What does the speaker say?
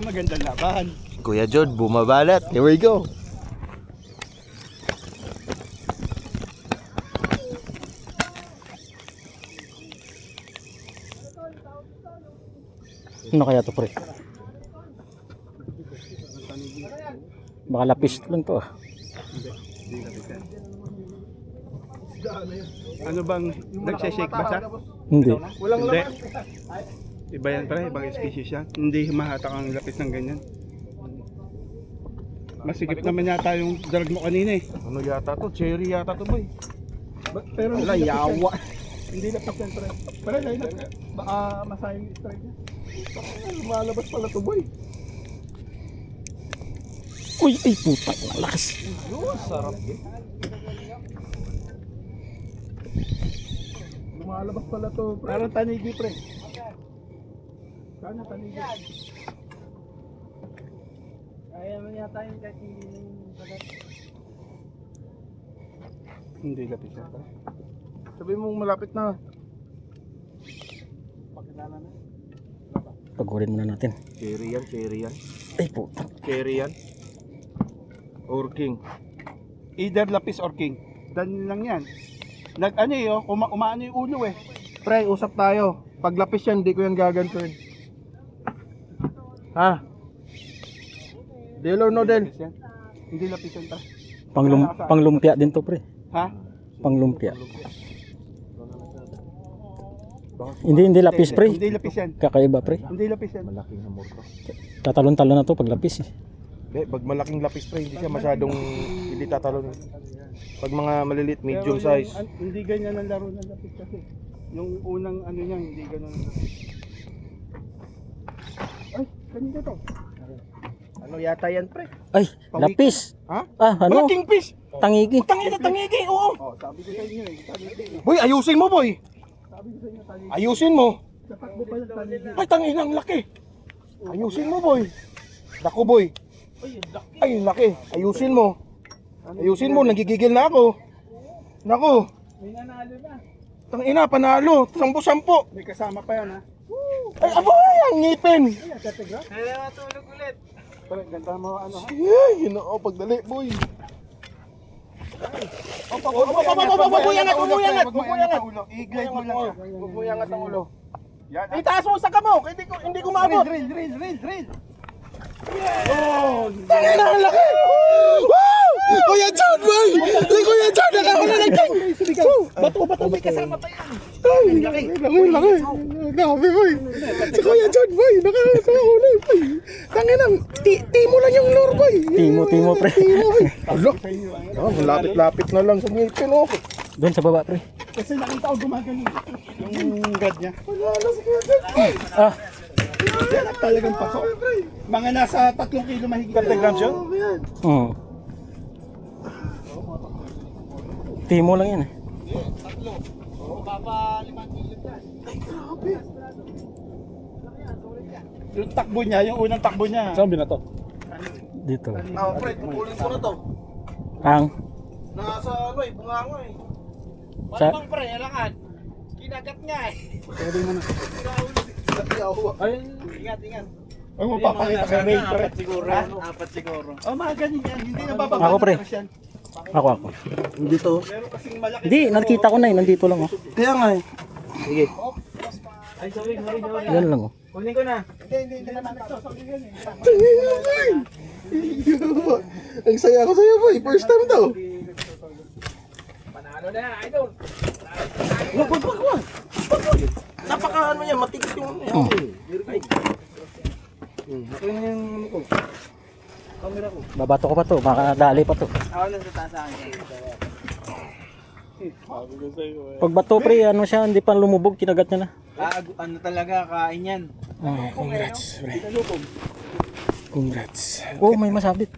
Magandang laban. Kuya Jod, bumabalat. Here we go. Ano kaya to, pre? Baka lapis lang to. Ano bang nagsashake ba siya? Hindi. Hindi. Iba yan pala, ibang species yan. Hindi mahatak ang lapis ng ganyan. Masigip naman yata yung drag mo kanina eh. Ano yata to? Cherry yata to, boy. Pero Wala, yawa. Hindi lapis yan pala. Pala dahil baka masayang yung strike niya. Lumalabas pala to boy. Uy, ay puta, ang lakas. Sarap. Lumalabas pala to. Parang tanigi pre. Sana tanigi. Kaya man yata yung kahit hindi na yung bagat. Hindi lapis yata. Sabi mong malapit na. Pakilala na. Pagurin muna natin. Cherry yan, cherry yan. Ay puta. Cherry yan. Or king. Either lapis or king. Dan lang yan. Nag-ano eh, oh, umaano yung ulo eh. Pre, usap tayo. Pag lapis yan, di ko yan gagantuin. Ha? Deal or no deal? Lapis yan. Hindi lapis yan ta. Panglumpia din to, pre. Ha? Panglumpia. Hindi lapis, pre. Hindi lapis yan. Kakaiba, pre. Hindi lapis yan. Malaking hamor to. Tatalon-talon na to pag lapis eh. Pag malaking lapis, pre, hindi siya masyadong hindi tatalon. Pag mga maliliit, medium Pero yung, size. hindi ganyan ang laro ng lapis kasi. Yung unang ano niya, hindi ganyan ang lapis. Ay, kanina to. Ano yata yan, pre? Ay, lapis. Ha? Ah, ano? Malaking fish! Tangigi. Tangigi, oo! Oh, sabi ko sa inyo eh. Tanigi. Boy, ayusin mo, boy! Sabi ko sa inyo, tanigi. Ayusin mo! Sa takbo pa yung tanigi. Ay, tangin ang laki! Ayusin mo, boy! Dako, boy! Ay, ang laki! Ayusin mo! Ayusin mo, nagigigil na ako! Nako! May nanalo na. Tangina, panalo! Sampo-sampo! May kasama pa yan ha. Ay, aboy! Ang ngipin! Ay, katigra. Kaya matulog ulit. Pero ganda mo ano ha. Ay, yun o, pagdali, boy! Bubuyangat! Bubuyangat! Bubuyangat! I-glide mo lang siya. Bubuyangat ang ulo. Yan. Itaas mo sa kamo! Hindi ko maabot! Drill, drill, drill, drill. Tangina, ang laki! Wow! Kuya John, boy! Kuya John, nakahula ng king! Bato, may kasama pa yan. Ay, laki! Laki! Grabe, boy! Si Kuya John, boy! Nakahuli, boy! Tangina, timo lang yung lure, boy! Timo, pre. Timo, boy! Alo! Lapit-lapit na lang sa ngipin, oh! Doon sa baba, pre. Kasi nakita ko gumagaling. Yung guard niya. Wala si Kuya John, boy! Ah, Yan ang talagang pasok. Mga nasa 3 kilo mahigit. 30 grams yun? Timo lang yan eh. Yung takbo niya, yung unang takbo niya. Saan binato? Dito. Ah, pre, tungkulin ko na to. Ang Nasa ano eh, bungango eh. sa Pre, alakad. Kinagat nga eh. Pwede mo na. Ay, ingat. Ay, mapapakita ka rin. Apat siguro. Oh, mga ganyan yan. Hindi na bababa. Ako, pre. Yan. ako. Dito. Pero kasing malaki. Hindi, nakita ko na eh. Nandito lang oh. Kaya nga eh. Sige. Ay, sorry. Yan lang oh. Kunin ko na. Hindi naman nagsasabi yan eh. Ang saya ko sa'yo, boy. First time daw. Panalo na, idol. Wag. Napaka ano yan, matigas yung ano yan. Ay. Nakuha na yung ano ko. Camera ko. Babato ko pa to. Makadali pa to. Ako na sa taas akin. Pag bato pre, ano siya, hindi pa lumubog, kinagat niya na. Ano talaga, kain yan. Congrats, pre. Congrats. Oh, may masabit.